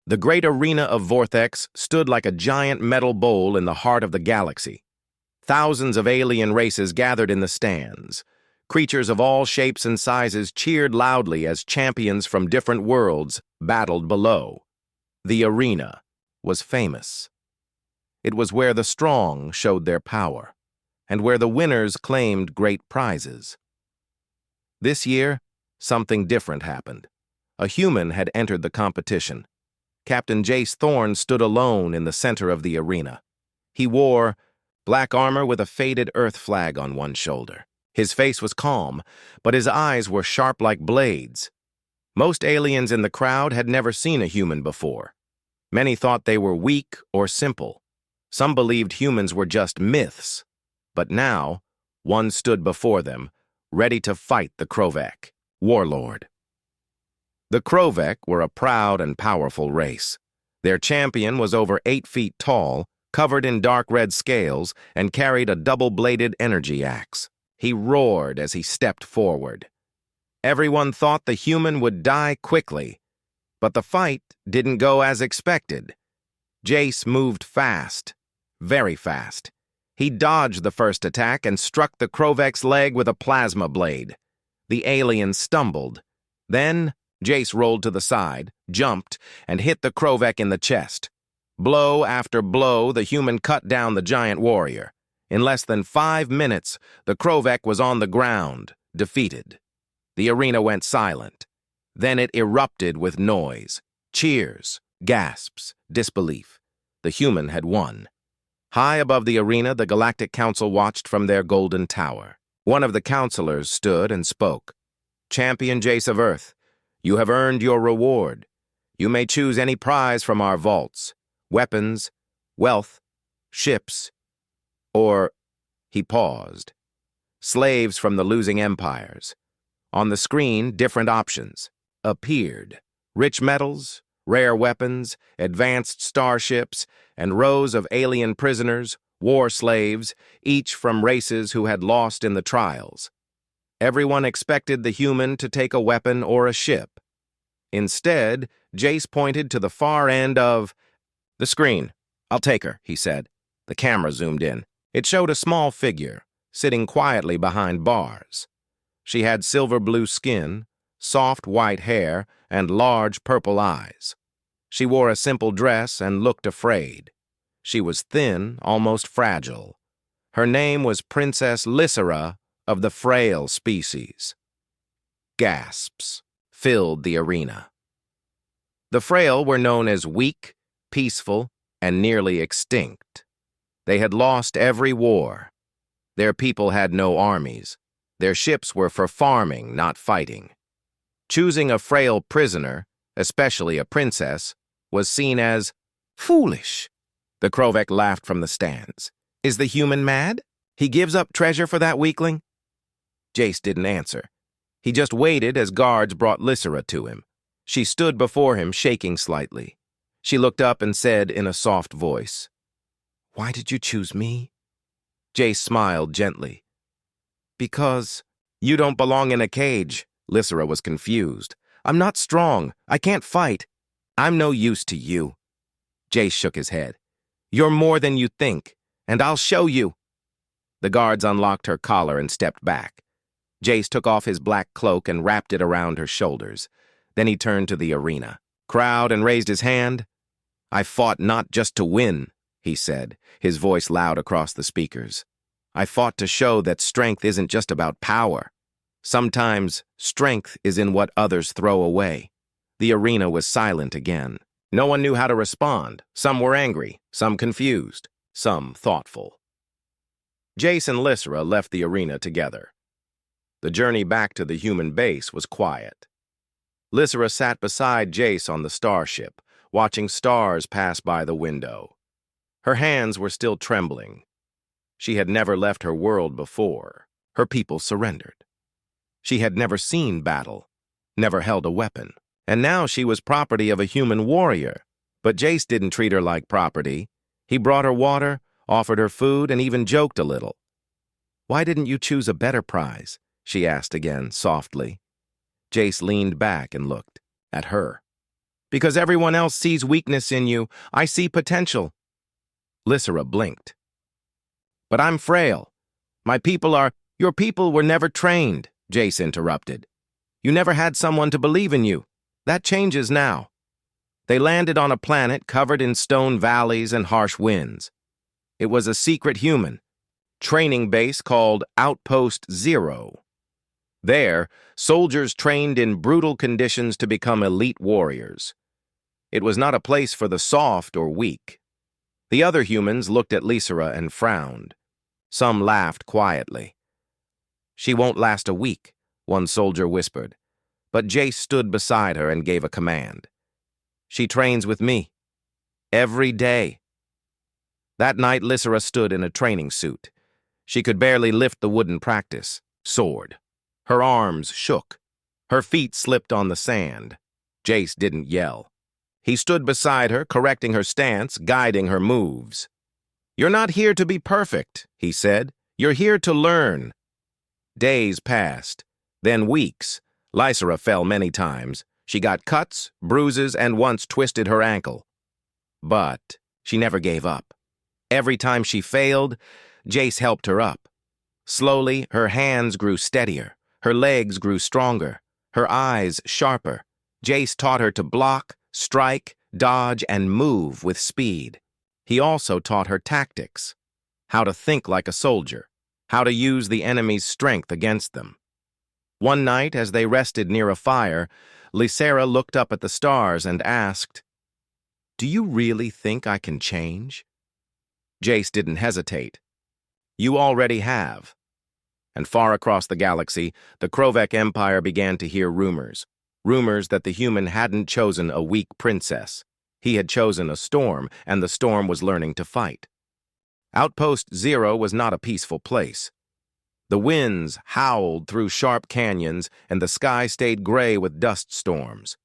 The great arena of Vortex stood like a giant metal bowl in the heart of the galaxy. Thousands of alien races gathered in the stands. Creatures of all shapes and sizes cheered loudly as champions from different worlds battled below. The arena was famous. It was where the strong showed their power, and where the winners claimed great prizes. This year, something different happened. A human had entered the competition. Captain Jace Thorne stood alone in the center of the arena. He wore black armor with a faded Earth flag on one shoulder. His face was calm, but his eyes were sharp like blades. Most aliens in the crowd had never seen a human before. Many thought they were weak or simple. Some believed humans were just myths. But now, one stood before them, ready to fight the Krovec, warlord. The Krovec were a proud and powerful race. Their champion was over 8 feet tall, covered in dark red scales, and carried a double-bladed energy axe. He roared as he stepped forward. Everyone thought the human would die quickly, but the fight didn't go as expected. Jace moved fast, very fast. He dodged the first attack and struck the Krovec's leg with a plasma blade. The alien stumbled. Then, Jace rolled to the side, jumped, and hit the Krovec in the chest. Blow after blow, the human cut down the giant warrior. In less than 5 minutes, the Krovec was on the ground, defeated. The arena went silent. Then it erupted with noise, cheers, gasps, disbelief. The human had won. High above the arena, the Galactic Council watched from their golden tower. One of the counselors stood and spoke. "Champion Jace of Earth, you have earned your reward. You may choose any prize from our vaults. Weapons, wealth, ships, or," he paused, "slaves from the losing empires." On the screen, different options appeared. Rich metals, rare weapons, advanced starships, and rows of alien prisoners, war slaves, each from races who had lost in the trials. Everyone expected the human to take a weapon or a ship. Instead, Jace pointed to the far end of the screen. "I'll take her," he said. The camera zoomed in. It showed a small figure, sitting quietly behind bars. She had silver blue skin, soft white hair, and large purple eyes. She wore a simple dress and looked afraid. She was thin, almost fragile. Her name was Princess Lysera of the Frail species. Gasps filled the arena. The Frail were known as weak, peaceful, and nearly extinct. They had lost every war. Their people had no armies. Their ships were for farming, not fighting. Choosing a frail prisoner, especially a princess, was seen as foolish. The Krovec laughed from the stands. "Is the human mad? He gives up treasure for that weakling?" Jace didn't answer. He just waited as guards brought Lysera to him. She stood before him, shaking slightly. She looked up and said in a soft voice, "Why did you choose me?" Jace smiled gently. "Because you don't belong in a cage." Lysera was confused. "I'm not strong. I can't fight. I'm no use to you." Jace shook his head. "You're more than you think, and I'll show you." The guards unlocked her collar and stepped back. Jace took off his black cloak and wrapped it around her shoulders. Then he turned to the arena, crowd, and raised his hand. "I fought not just to win," he said, his voice loud across the speakers. "I fought to show that strength isn't just about power. Sometimes strength is in what others throw away." The arena was silent again. No one knew how to respond. Some were angry, some confused, some thoughtful. Jace and Lysera left the arena together. The journey back to the human base was quiet. Lysera sat beside Jace on the starship, watching stars pass by the window. Her hands were still trembling. She had never left her world before. Her people surrendered. She had never seen battle, never held a weapon, and now she was property of a human warrior. But Jace didn't treat her like property. He brought her water, offered her food, and even joked a little. "Why didn't you choose a better prize?" she asked again, softly. Jace leaned back and looked at her. Because everyone else sees weakness in you, I see potential. Lysera blinked. But I'm frail. Your people were never trained, Jace interrupted. You never had someone to believe in you. That changes now. They landed on a planet covered in stone valleys and harsh winds. It was a secret human training base called Outpost Zero. There, soldiers trained in brutal conditions to become elite warriors. It was not a place for the soft or weak. The other humans looked at Lysera and frowned. Some laughed quietly. She won't last a week, one soldier whispered, but Jace stood beside her and gave a command. She trains with me. Every day. That night, Lysera stood in a training suit. She could barely lift the wooden practice sword. Her arms shook. Her feet slipped on the sand. Jace didn't yell. He stood beside her, correcting her stance, guiding her moves. You're not here to be perfect, he said. You're here to learn. Days passed, then weeks. Lysera fell many times. She got cuts, bruises, and once twisted her ankle. But she never gave up. Every time she failed, Jace helped her up. Slowly, her hands grew steadier. Her legs grew stronger. Her eyes sharper. Jace taught her to block, strike, dodge, and move with speed. He also taught her tactics, how to think like a soldier, how to use the enemy's strength against them. One night, as they rested near a fire, Lysera looked up at the stars and asked, "Do you really think I can change?" Jace didn't hesitate. "You already have." And far across the galaxy, the Krovek Empire began to hear rumors. Rumors that the human hadn't chosen a weak princess. He had chosen a storm, and the storm was learning to fight. Outpost Zero was not a peaceful place. The winds howled through sharp canyons, and the sky stayed gray with dust storms.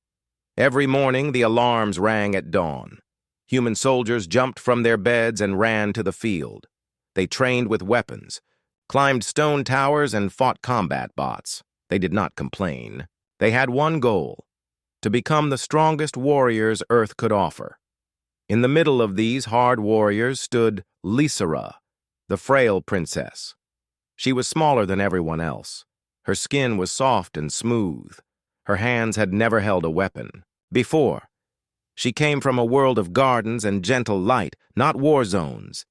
Every morning, the alarms rang at dawn. Human soldiers jumped from their beds and ran to the field. They trained with weapons, climbed stone towers, and fought combat bots. They did not complain. They had one goal: to become the strongest warriors Earth could offer. In the middle of these hard warriors stood Lysera, the frail princess. She was smaller than everyone else. Her skin was soft and smooth. Her hands had never held a weapon before. She came from a world of gardens and gentle light, not war zones.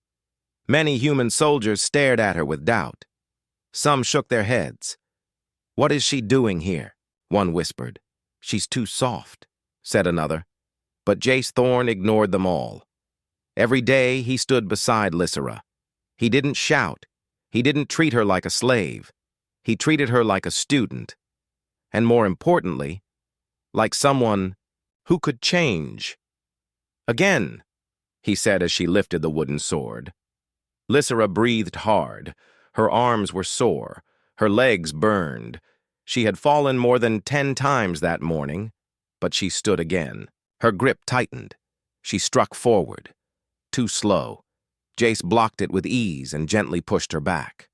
Many human soldiers stared at her with doubt. Some shook their heads. "What is she doing here?" one whispered. "She's too soft," said another. But Jace Thorn ignored them all. Every day he stood beside Lysera. He didn't shout. He didn't treat her like a slave. He treated her like a student. And more importantly, like someone who could change. "Again," he said as she lifted the wooden sword. Lysera breathed hard. Her arms were sore. Her legs burned. She had fallen more than 10 times that morning, but she stood again. Her grip tightened. She struck forward. Too slow. Jace blocked it with ease and gently pushed her back.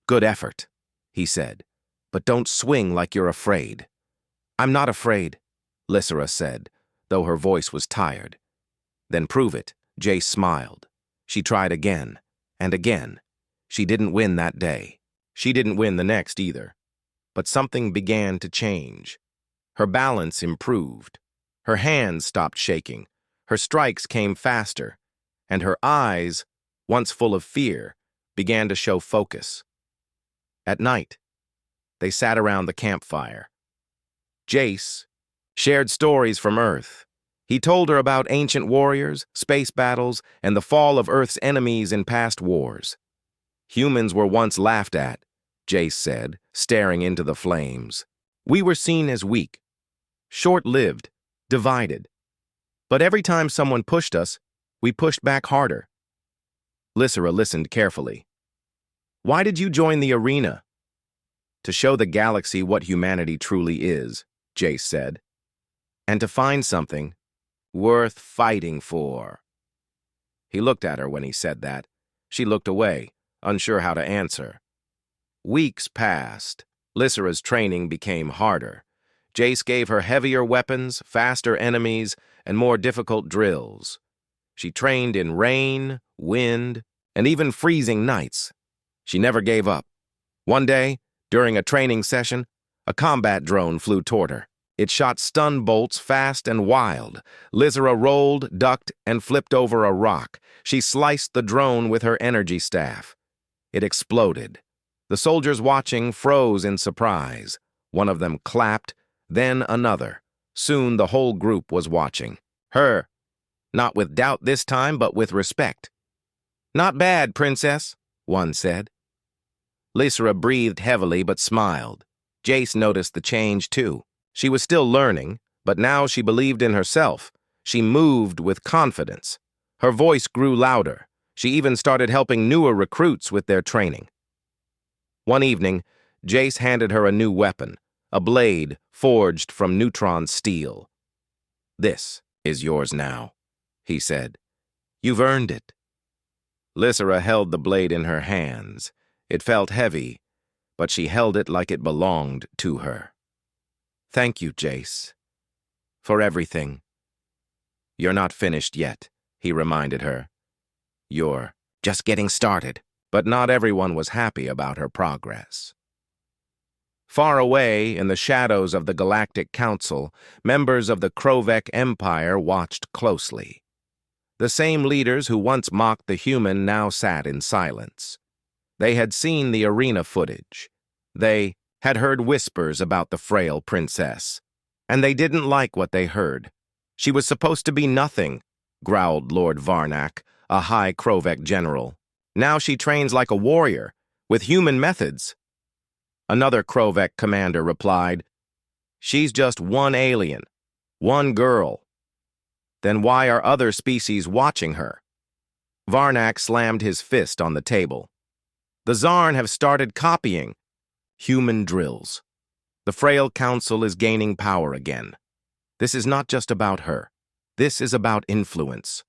"Good effort," he said, "but don't swing like you're afraid." "I'm not afraid," Lysera said, though her voice was tired. "Then prove it," Jace smiled. She tried again, and again. She didn't win that day. She didn't win the next either. But something began to change. Her balance improved. Her hands stopped shaking. Her strikes came faster. And her eyes, once full of fear, began to show focus. At night, they sat around the campfire. Jace shared stories from Earth. He told her about ancient warriors, space battles, and the fall of Earth's enemies in past wars. "Humans were once laughed at," Jace said, staring into the flames. "We were seen as weak, short-lived, divided. But every time someone pushed us, we pushed back harder." Lysera listened carefully. "Why did you join the arena?" "To show the galaxy what humanity truly is," Jace said. "And to find something worth fighting for." He looked at her when he said that. She looked away, unsure how to answer. Weeks passed. Lysera's training became harder. Jace gave her heavier weapons, faster enemies, and more difficult drills. She trained in rain, wind, and even freezing nights. She never gave up. One day, during a training session, a combat drone flew toward her. It shot stun bolts fast and wild. Lizera rolled, ducked, and flipped over a rock. She sliced the drone with her energy staff. It exploded. The soldiers watching froze in surprise. One of them clapped, then another. Soon the whole group was watching. Her. Not with doubt this time, but with respect. "Not bad, princess," one said. Lizera breathed heavily but smiled. Jace noticed the change too. She was still learning, but now she believed in herself. She moved with confidence. Her voice grew louder. She even started helping newer recruits with their training. One evening, Jace handed her a new weapon, a blade forged from neutron steel. "This is yours now," he said. "You've earned it." Lizera held the blade in her hands. It felt heavy, but she held it like it belonged to her. "Thank you, Jace, for everything." "You're not finished yet," he reminded her. "You're just getting started." But not everyone was happy about her progress. Far away, in the shadows of the Galactic Council, members of the Krovec Empire watched closely. The same leaders who once mocked the human now sat in silence. They had seen the arena footage. They had heard whispers about the frail princess. And they didn't like what they heard. "She was supposed to be nothing," growled Lord Varnak, a high Krovec general. "Now she trains like a warrior, with human methods." Another Krovec commander replied, "She's just one alien, one girl. Then why are other species watching her?" Varnak slammed his fist on the table. "The Zarn have started copying human drills. The frail council is gaining power again. This is not just about her. This is about influence.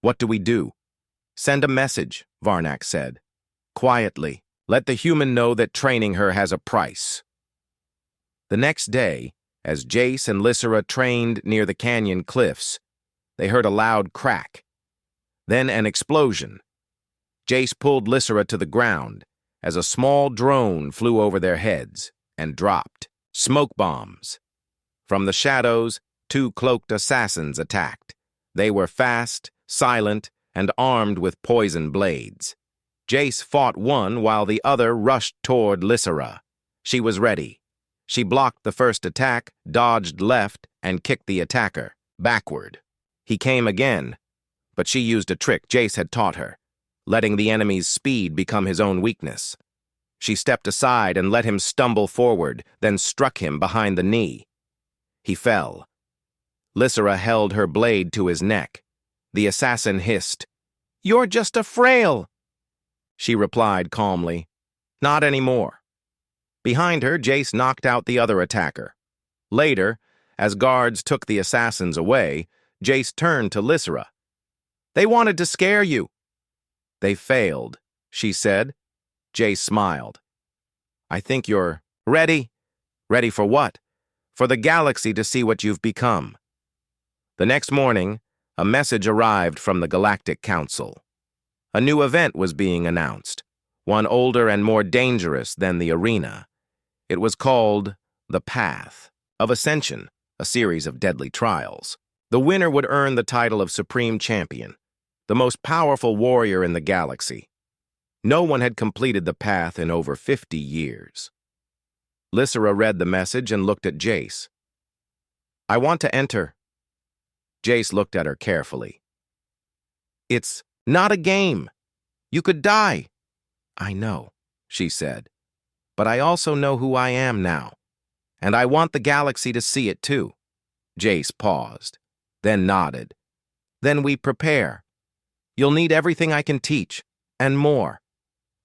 What do we do?" "Send a message," Varnak said. "Quietly. Let the human know that training her has a price." The next day, as Jace and Lizera trained near the canyon cliffs, they heard a loud crack. Then an explosion. Jace pulled Lizera to the ground as a small drone flew over their heads and dropped smoke bombs. From the shadows, two cloaked assassins attacked. They were fast, silent, and armed with poison blades. Jace fought one while the other rushed toward Lizera. She was ready. She blocked the first attack, dodged left, and kicked the attacker backward. He came again, but she used a trick Jace had taught her, letting the enemy's speed become his own weakness. She stepped aside and let him stumble forward, then struck him behind the knee. He fell. Lizera held her blade to his neck. The assassin hissed, "You're just a frail." She replied calmly, "Not anymore." Behind her, Jace knocked out the other attacker. Later, as guards took the assassins away, Jace turned to Lizera. "They wanted to scare you." "They failed," she said. Jace smiled. "I think you're ready." "Ready for what?" "For the galaxy to see what you've become." The next morning, a message arrived from the Galactic Council. A new event was being announced, one older and more dangerous than the arena. It was called the Path of Ascension, a series of deadly trials. The winner would earn the title of Supreme Champion, the most powerful warrior in the galaxy. No one had completed the path in over 50 years. Lizera read the message and looked at Jace. "I want to enter." Jace looked at her carefully. "It's not a game. You could die." "I know," she said. "But I also know who I am now. And I want the galaxy to see it too." Jace paused, then nodded. "Then we prepare. You'll need everything I can teach, and more."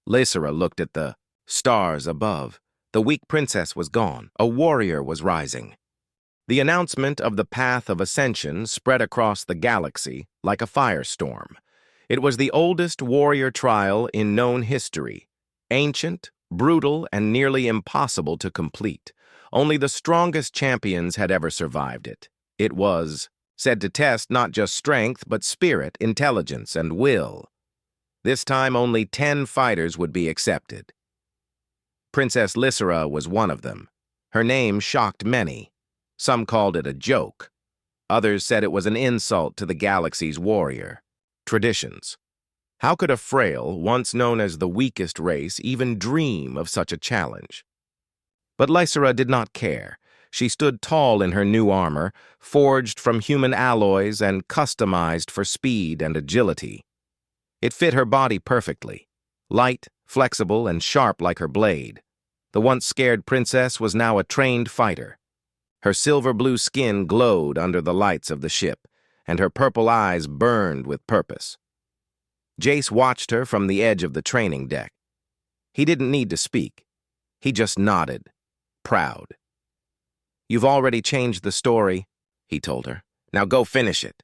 Lizera looked at the stars above. The weak princess was gone. A warrior was rising. The announcement of the Path of Ascension spread across the galaxy like a firestorm. It was the oldest warrior trial in known history, ancient, brutal, and nearly impossible to complete. Only the strongest champions had ever survived it. It was said to test not just strength, but spirit, intelligence, and will. This time only 10 fighters would be accepted. Princess Lysera was one of them. Her name shocked many. Some called it a joke. Others said it was an insult to the galaxy's warrior. Traditions. How could a frail, once known as the weakest race, even dream of such a challenge? But Lysera did not care. She stood tall in her new armor, forged from human alloys and customized for speed and agility. It fit her body perfectly, light, flexible, and sharp like her blade. The once scared princess was now a trained fighter. Her silver-blue skin glowed under the lights of the ship, and her purple eyes burned with purpose. Jace watched her from the edge of the training deck. He didn't need to speak. He just nodded, proud. "You've already changed the story," he told her. "Now go finish it."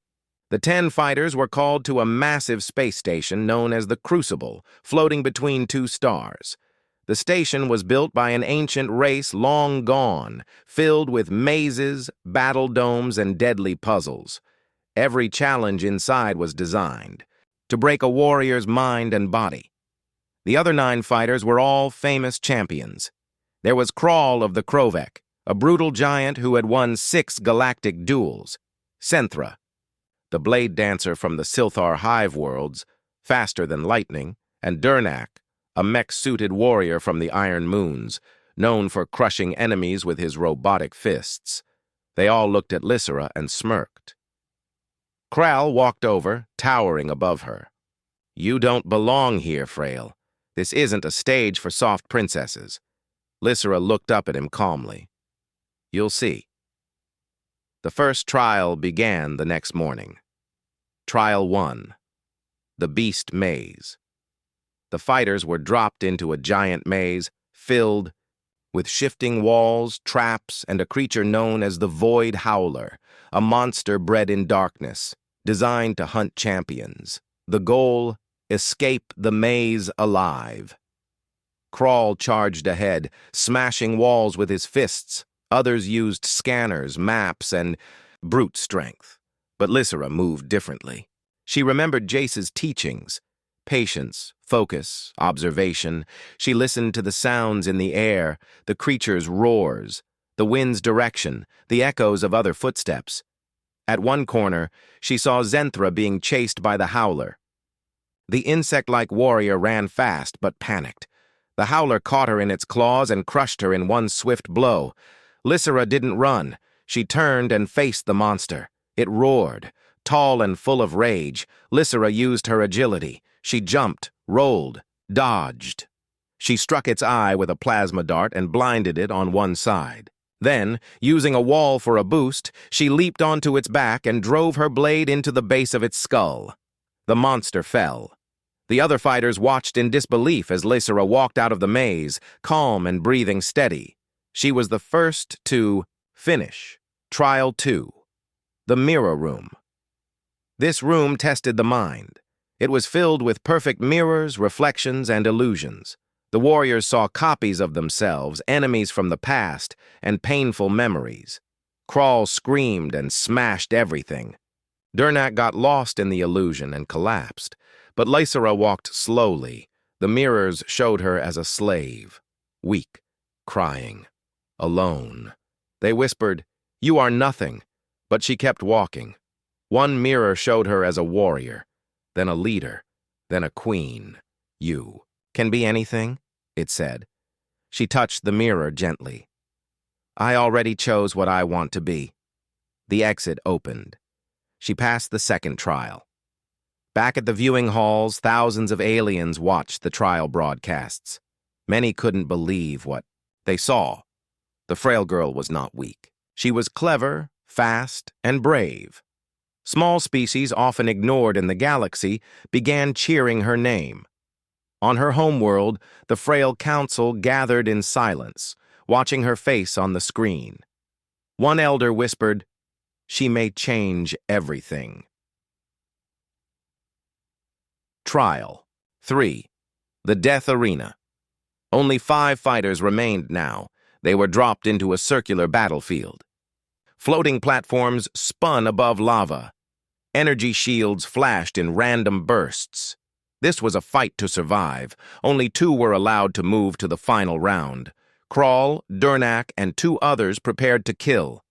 The 10 fighters were called to a massive space station known as the Crucible, floating between 2 stars. The station was built by an ancient race long gone, filled with mazes, battle domes, and deadly puzzles. Every challenge inside was designed to break a warrior's mind and body. The other 9 fighters were all famous champions. There was Krawl of the Krovek, a brutal giant who had won 6 galactic duels. Senthra, the blade dancer from the Silthar Hive worlds, faster than lightning, and Durnak, a mech-suited warrior from the Iron Moons, known for crushing enemies with his robotic fists. They all looked at Lysera and smirked. Kral walked over, towering above her. "You don't belong here, Frail. This isn't a stage for soft princesses." Lysera looked up at him calmly. "You'll see." The first trial began the next morning. Trial 1. The Beast Maze. The fighters were dropped into a giant maze filled with shifting walls, traps, and a creature known as the Void Howler, a monster bred in darkness, designed to hunt champions. The goal: escape the maze alive. Krawl charged ahead, smashing walls with his fists. Others used scanners, maps, and brute strength. But Lysera moved differently. She remembered Jace's teachings: patience, focus, observation. She listened to the sounds in the air, the creature's roars, the wind's direction, the echoes of other footsteps. At one corner, she saw Zenthra being chased by the Howler. The insect-like warrior ran fast but panicked. The Howler caught her in its claws and crushed her in one swift blow. Lysera didn't run. She turned and faced the monster. It roared. Tall and full of rage, Lysera used her agility. She jumped, rolled, dodged. She struck its eye with a plasma dart and blinded it on one side. Then, using a wall for a boost, she leaped onto its back and drove her blade into the base of its skull. The monster fell. The other fighters watched in disbelief as Lysera walked out of the maze, calm and breathing steady. She was the first to finish. Trial 2. The Mirror Room. This room tested the mind. It was filled with perfect mirrors, reflections, and illusions. The warriors saw copies of themselves, enemies from the past, and painful memories. Krawl screamed and smashed everything. Durnak got lost in the illusion and collapsed, but Lysera walked slowly. The mirrors showed her as a slave, weak, crying, alone. They whispered, "You are nothing," but she kept walking. One mirror showed her as a warrior, then a leader, then a queen. "You can be anything," it said. She touched the mirror gently. "I already chose what I want to be." The exit opened. She passed the second trial. Back at the viewing halls, thousands of aliens watched the trial broadcasts. Many couldn't believe what they saw. The frail girl was not weak. She was clever, fast, and brave. Small species often ignored in the galaxy began cheering her name. On her homeworld, the frail council gathered in silence, watching her face on the screen. One elder whispered, "She may change everything." Trial 3. The Death Arena. Only 5 fighters remained now. They were dropped into a circular battlefield. Floating platforms spun above lava. Energy shields flashed in random bursts. This was a fight to survive. Only 2 were allowed to move to the final round. Kral, Durnak, and 2 others prepared to kill.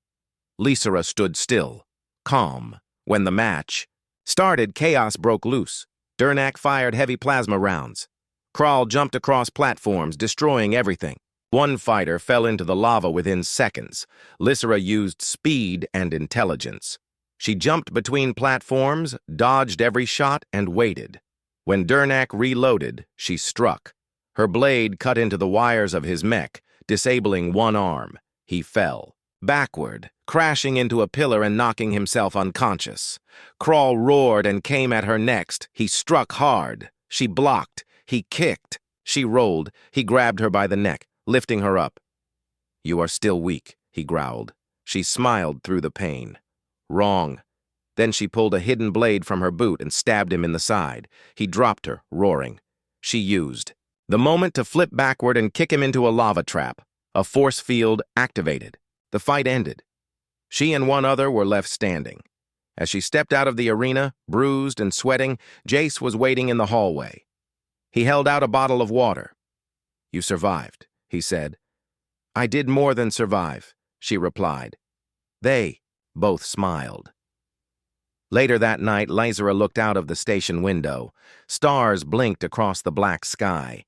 Lysera stood still, calm. When the match started, chaos broke loose. Durnak fired heavy plasma rounds. Kral jumped across platforms, destroying everything. One fighter fell into the lava within seconds. Lysera used speed and intelligence. She jumped between platforms, dodged every shot, and waited. When Durnak reloaded, she struck. Her blade cut into the wires of his mech, disabling one arm. He fell backward, crashing into a pillar and knocking himself unconscious. Kral roared and came at her next. He struck hard. She blocked. He kicked. She rolled. He grabbed her by the neck, lifting her up. "You are still weak," he growled. She smiled through the pain. "Wrong." Then she pulled a hidden blade from her boot and stabbed him in the side. He dropped her, roaring. She used the moment to flip backward and kick him into a lava trap. A force field activated. The fight ended. She and 1 other were left standing. As she stepped out of the arena, bruised and sweating, Jace was waiting in the hallway. He held out a bottle of water. "You survived," he said. "I did more than survive," she replied. They both smiled. Later that night, Lysera looked out of the station window. Stars blinked across the black sky.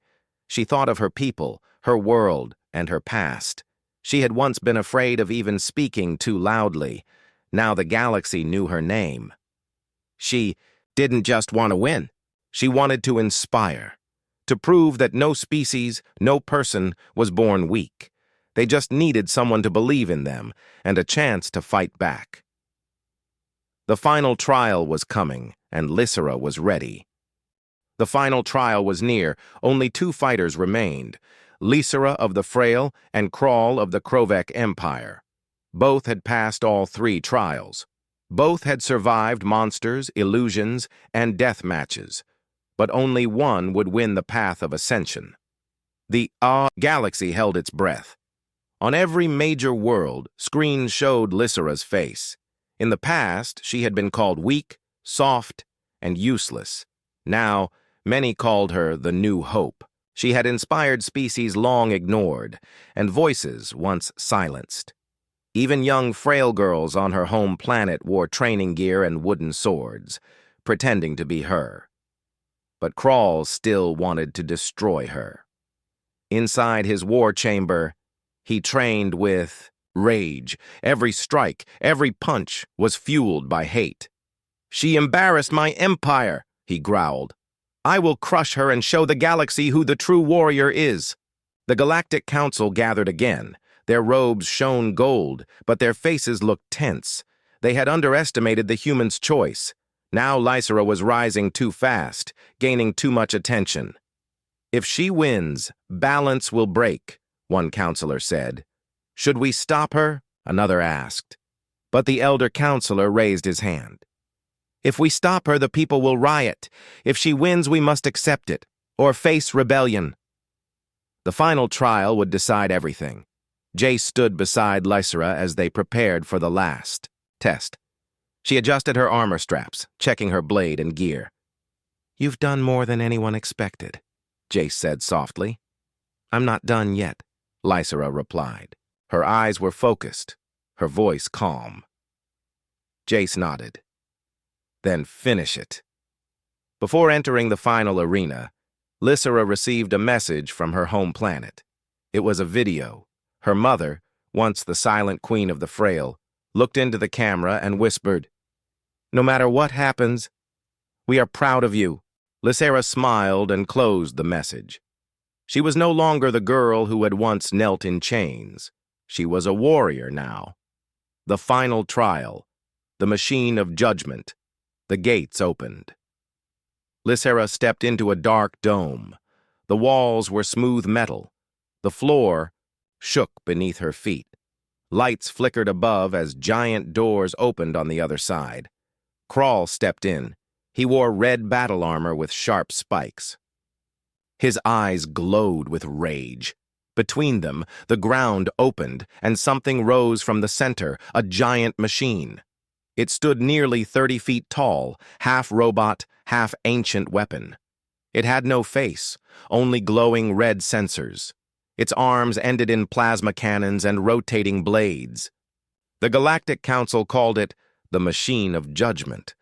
She thought of her people, her world, and her past. She had once been afraid of even speaking too loudly. Now the galaxy knew her name. She didn't just want to win. She wanted to inspire, to prove that no species, no person was born weak. They just needed someone to believe in them and a chance to fight back. The final trial was coming, and Lysera was ready. The final trial was near. Only 2 fighters remained, Lysera of the Frail and Kral of the Krovek Empire. Both had passed all 3 trials. Both had survived monsters, illusions, and death matches. But only one would win the path of ascension. The galaxy held its breath. On every major world, screens showed Lysera's face. In the past, she had been called weak, soft, and useless. Now, many called her the New Hope. She had inspired species long ignored, and voices once silenced. Even young frail girls on her home planet wore training gear and wooden swords, pretending to be her. But Kral still wanted to destroy her. Inside his war chamber, he trained with rage. Every strike, every punch was fueled by hate. "She embarrassed my empire," he growled. "I will crush her and show the galaxy who the true warrior is." The Galactic Council gathered again. Their robes shone gold, but their faces looked tense. They had underestimated the human's choice. Now Lysera was rising too fast, gaining too much attention. "If she wins, balance will break," one counselor said. "Should we stop her?" another asked. But the elder counselor raised his hand. "If we stop her, the people will riot. If she wins, we must accept it, or face rebellion." The final trial would decide everything. Jace stood beside Lysera as they prepared for the last test. She adjusted her armor straps, checking her blade and gear. "You've done more than anyone expected," Jace said softly. "I'm not done yet," Lysera replied. Her eyes were focused, her voice calm. Jace nodded. "Then finish it." Before entering the final arena, Lysera received a message from her home planet. It was a video. Her mother, once the silent queen of the Frail, looked into the camera and whispered, "No matter what happens, we are proud of you." Lysera smiled and closed the message. She was no longer the girl who had once knelt in chains. She was a warrior now. The final trial, the machine of judgment, the gates opened. Lysera stepped into a dark dome. The walls were smooth metal. The floor shook beneath her feet. Lights flickered above as giant doors opened on the other side. Kral stepped in. He wore red battle armor with sharp spikes. His eyes glowed with rage. Between them, the ground opened, and something rose from the center, a giant machine. It stood nearly 30 feet tall, half robot, half ancient weapon. It had no face, only glowing red sensors. Its arms ended in plasma cannons and rotating blades. The Galactic Council called it the Machine of Judgment,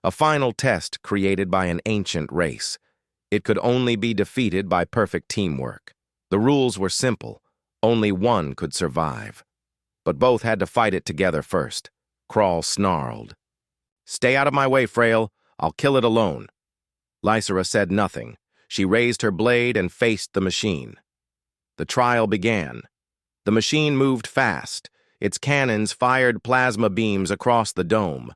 a final test created by an ancient race. It could only be defeated by perfect teamwork. The rules were simple. Only one could survive. But both had to fight it together first. Crawl snarled. "Stay out of my way, Frail. I'll kill it alone." Lysera said nothing. She raised her blade and faced the machine. The trial began. The machine moved fast. Its cannons fired plasma beams across the dome.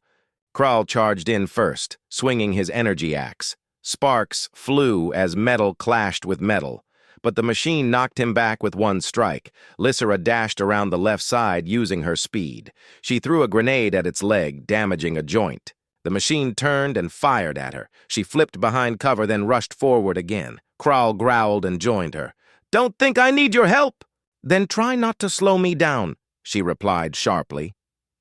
Kral charged in first, swinging his energy axe. Sparks flew as metal clashed with metal. But the machine knocked him back with one strike. Lysera dashed around the left side using her speed. She threw a grenade at its leg, damaging a joint. The machine turned and fired at her. She flipped behind cover, then rushed forward again. Kral growled and joined her. "Don't think I need your help!" "Then try not to slow me down," she replied sharply.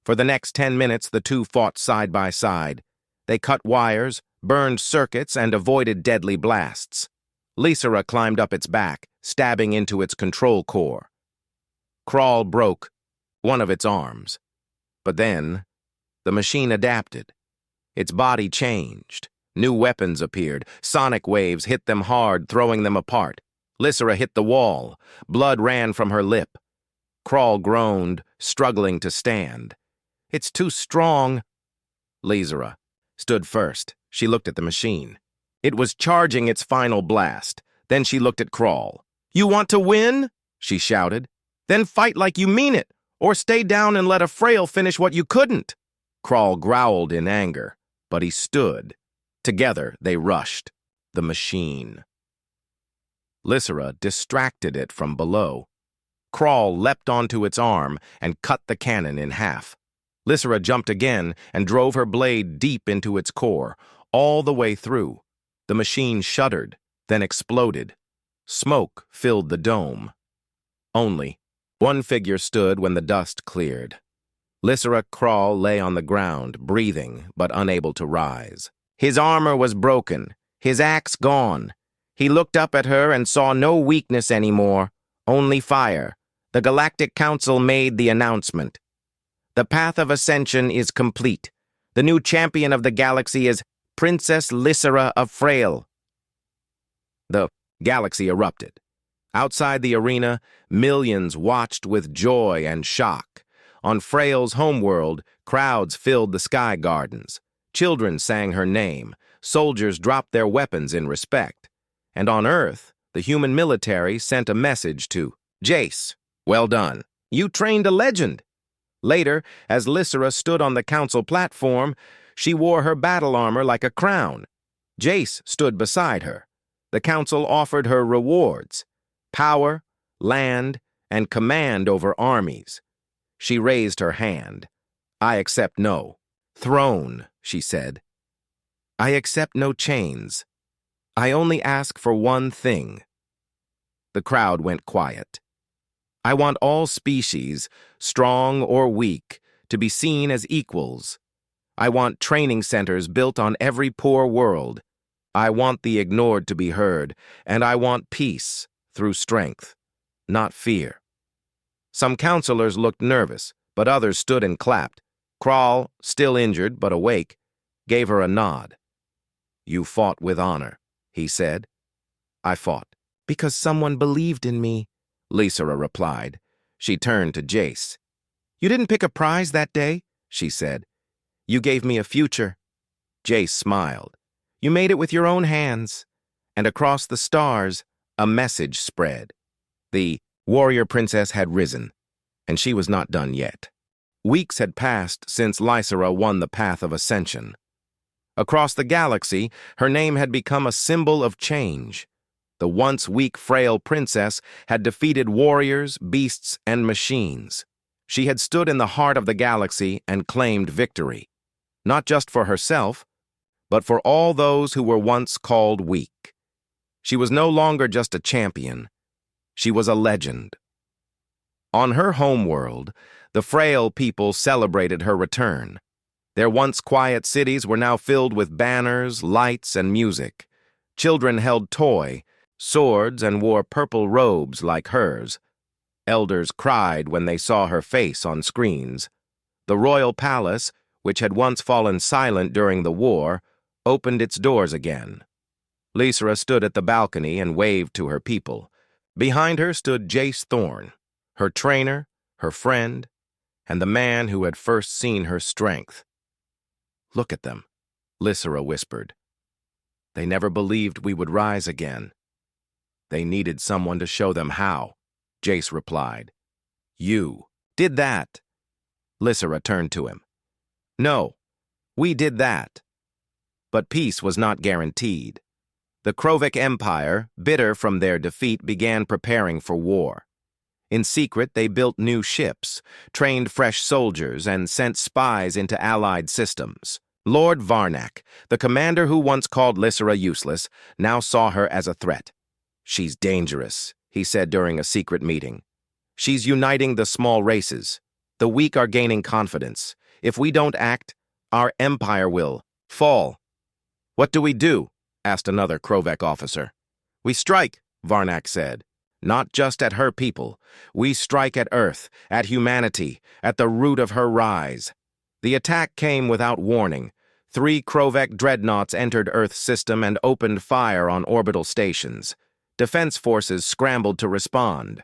For the next 10 minutes, the two fought side by side. They cut wires, burned circuits, and avoided deadly blasts. Lysera climbed up its back, stabbing into its control core. Kral broke one of its arms. But then, the machine adapted. Its body changed. New weapons appeared. Sonic waves hit them hard, throwing them apart. Lysera hit the wall. Blood ran from her lip. Kral groaned, struggling to stand. "It's too strong." Lysera stood first. She looked at the machine. It was charging its final blast. Then she looked at Kral. "You want to win?" she shouted. "Then fight like you mean it, or stay down and let a Frail finish what you couldn't." Kral growled in anger, but he stood. Together, they rushed the machine. Lysera distracted it from below. Kral leapt onto its arm and cut the cannon in half. Lysera jumped again and drove her blade deep into its core, all the way through. The machine shuddered, then exploded. Smoke filled the dome. Only one figure stood when the dust cleared. Lysera Kral lay on the ground, breathing but unable to rise. His armor was broken, his axe gone. He looked up at her and saw no weakness anymore, only fire. The Galactic Council made the announcement. "The path of ascension is complete. The new champion of the galaxy is Princess Lysera of Frail." The galaxy erupted. Outside the arena, millions watched with joy and shock. On Frail's homeworld, crowds filled the sky gardens. Children sang her name. Soldiers dropped their weapons in respect. And on Earth, the human military sent a message to Jace. "Well done. You trained a legend." Later, as Lysera stood on the council platform, she wore her battle armor like a crown. Jace stood beside her. The council offered her rewards: power, land, and command over armies. She raised her hand. "I accept no throne," she said. "I accept no chains. I only ask for one thing." The crowd went quiet. "I want all species, strong or weak, to be seen as equals. I want training centers built on every poor world. I want the ignored to be heard, and I want peace through strength, not fear." Some counselors looked nervous, but others stood and clapped. Kral, still injured but awake, gave her a nod. "You fought with honor," he said. "I fought because someone believed in me," Lysera replied. She turned to Jace. "You didn't pick a prize that day," she said. "You gave me a future." Jace smiled. "You made it with your own hands." And across the stars, a message spread. The warrior princess had risen, and she was not done yet. Weeks had passed since Lysera won the path of ascension. Across the galaxy, her name had become a symbol of change. The once weak, frail princess had defeated warriors, beasts, and machines. She had stood in the heart of the galaxy and claimed victory, not just for herself, but for all those who were once called weak. She was no longer just a champion. She was a legend. On her homeworld, the frail people celebrated her return. Their once quiet cities were now filled with banners, lights, and music. Children held swords, and wore purple robes like hers. Elders cried when they saw her face on screens. The royal palace, which had once fallen silent during the war, opened its doors again. Lysra stood at the balcony and waved to her people. Behind her stood Jace Thorne, her trainer, her friend, and the man who had first seen her strength. "Look at them," Lysra whispered. "They never believed we would rise again." "They needed someone to show them how," Jace replied. "You did that." Lysra turned to him. "No, we did that." But peace was not guaranteed. The Krovic Empire, bitter from their defeat, began preparing for war. In secret, they built new ships, trained fresh soldiers, and sent spies into allied systems. Lord Varnak, the commander who once called Lysra useless, now saw her as a threat. "She's dangerous," he said during a secret meeting. "She's uniting the small races. The weak are gaining confidence. If we don't act, our empire will fall." "What do we do?" asked another Krovec officer. "We strike," Varnak said. "Not just at her people. We strike at Earth, at humanity, at the root of her rise." The attack came without warning. 3 Krovec dreadnoughts entered Earth's system and opened fire on orbital stations. Defense forces scrambled to respond.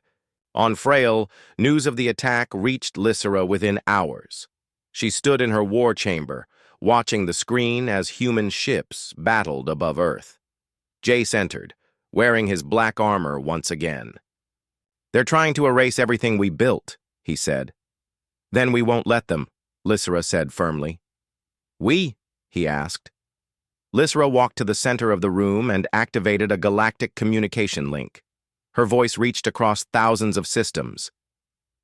On Frail, news of the attack reached Lysra within hours. She stood in her war chamber, watching the screen as human ships battled above Earth. Jace entered, wearing his black armor once again. "They're trying to erase everything we built," he said. "Then we won't let them," Lysra said firmly. "We?" he asked. Lysra walked to the center of the room and activated a galactic communication link. Her voice reached across thousands of systems.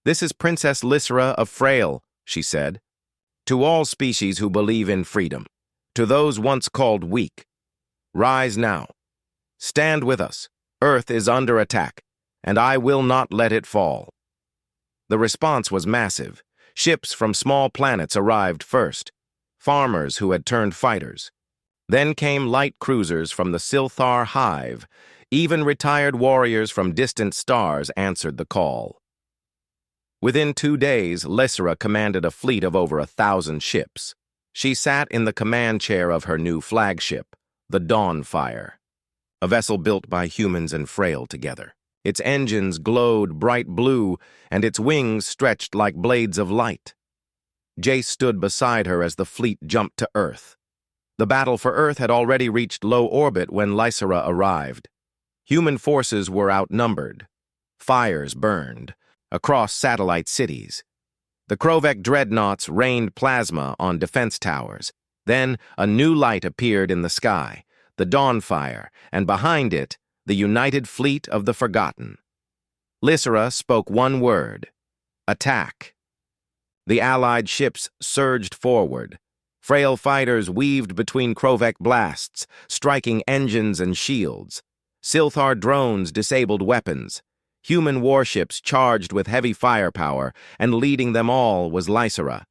"This is Princess Lysra of Frail," she said. "To all species who believe in freedom, to those once called weak, rise now. Stand with us. Earth is under attack, and I will not let it fall." The response was massive. Ships from small planets arrived first, farmers who had turned fighters. Then came light cruisers from the Silthar Hive. Even retired warriors from distant stars answered the call. Within 2 days, Lysra commanded a fleet of over 1,000 ships. She sat in the command chair of her new flagship, the Dawnfire, a vessel built by humans and Frail together. Its engines glowed bright blue, and its wings stretched like blades of light. Jace stood beside her as the fleet jumped to Earth. The battle for Earth had already reached low orbit when Lysra arrived. Human forces were outnumbered. Fires burned across satellite cities. The Krovec dreadnoughts rained plasma on defense towers. Then a new light appeared in the sky, the Dawnfire, and behind it, the united fleet of the Forgotten. Lysra spoke one word: attack. The Allied ships surged forward. Frail fighters weaved between Krovec blasts, striking engines and shields. Silthar drones disabled weapons. Human warships charged with heavy firepower, and leading them all was Lysra.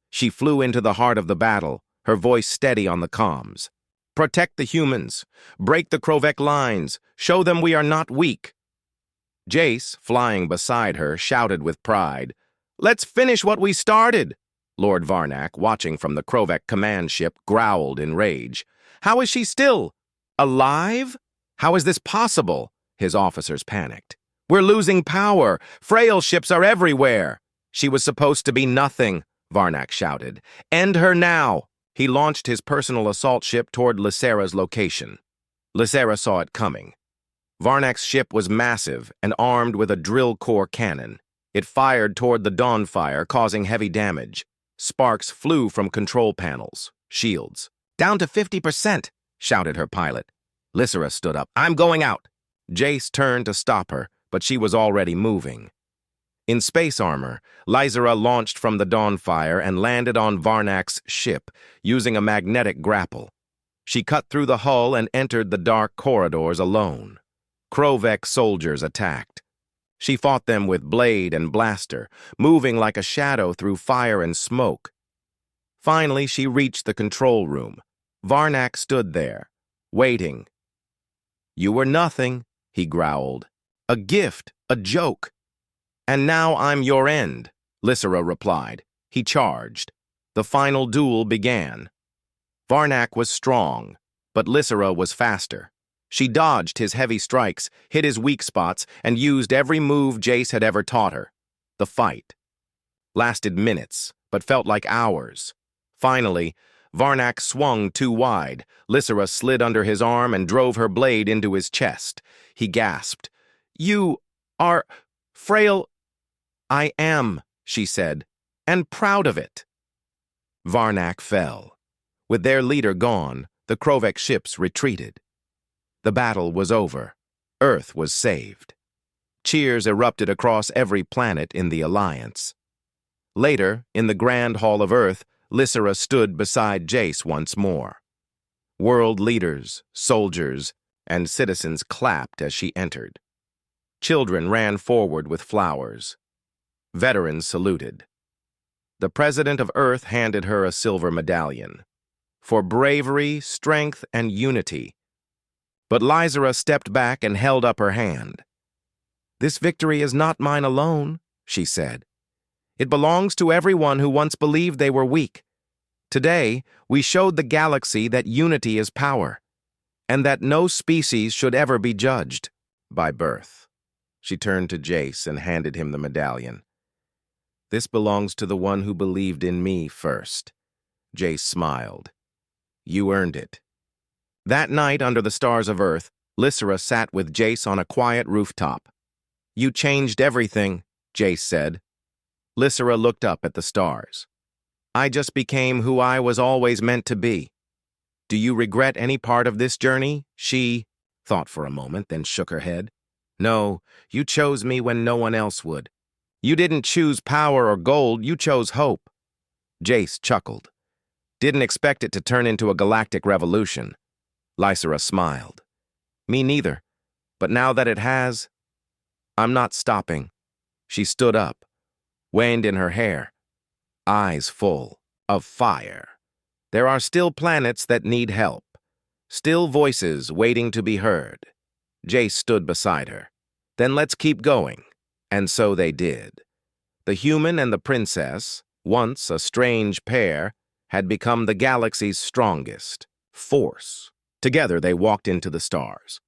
She flew into the heart of the battle, her voice steady on the comms. "Protect the humans. Break the Krovec lines. Show them we are not weak." Jace, flying beside her, shouted with pride, "Let's finish what we started!" Lord Varnak, watching from the Krovec command ship, growled in rage. "How is she still alive? How is this possible?" His officers panicked. "We're losing power. Frail ships are everywhere." "She was supposed to be nothing," Varnak shouted. "End her now." He launched his personal assault ship toward Lysra's location. Lysra saw it coming. Varnak's ship was massive and armed with a drill core cannon. It fired toward the Dawnfire, causing heavy damage. Sparks flew from control panels, shields. "Down to 50%, shouted her pilot. Lysra stood up. "I'm going out." Jace turned to stop her, but she was already moving. In space armor, Lysra launched from the Dawnfire and landed on Varnak's ship, using a magnetic grapple. She cut through the hull and entered the dark corridors alone. Krovec soldiers attacked. She fought them with blade and blaster, moving like a shadow through fire and smoke. Finally, she reached the control room. Varnak stood there, waiting. "You were nothing," he growled. "A gift, a joke." "And now I'm your end," Lysera replied. He charged. The final duel began. Varnak was strong, but Lysera was faster. She dodged his heavy strikes, hit his weak spots, and used every move Jace had ever taught her. The fight lasted minutes, but felt like hours. Finally, Varnak swung too wide. Lysera slid under his arm and drove her blade into his chest. He gasped. "You are frail." "I am," she said, "and proud of it." Varnak fell. With their leader gone, the Krovek ships retreated. The battle was over. Earth was saved. Cheers erupted across every planet in the Alliance. Later, in the Grand Hall of Earth, Lysera stood beside Jace once more. World leaders, soldiers, and citizens clapped as she entered. Children ran forward with flowers. Veterans saluted. The President of Earth handed her a silver medallion for bravery, strength, and unity. But Lysera stepped back and held up her hand. "This victory is not mine alone," she said. "It belongs to everyone who once believed they were weak. Today, we showed the galaxy that unity is power, and that no species should ever be judged by birth." She turned to Jace and handed him the medallion. "This belongs to the one who believed in me first." Jace smiled. "You earned it." That night, under the stars of Earth, Lysera sat with Jace on a quiet rooftop. "You changed everything," Jace said. Lysera looked up at the stars. "I just became who I was always meant to be." "Do you regret any part of this journey?" She thought for a moment, then shook her head. "No, you chose me when no one else would. You didn't choose power or gold, you chose hope." Jace chuckled. "Didn't expect it to turn into a galactic revolution." Lysera smiled. "Me neither. But now that it has, I'm not stopping." She stood up, waned in her hair, eyes full of fire. "There are still planets that need help. Still voices waiting to be heard." Jace stood beside her. "Then let's keep going." And so they did. The human and the princess, once a strange pair, had become the galaxy's strongest force. Together they walked into the stars.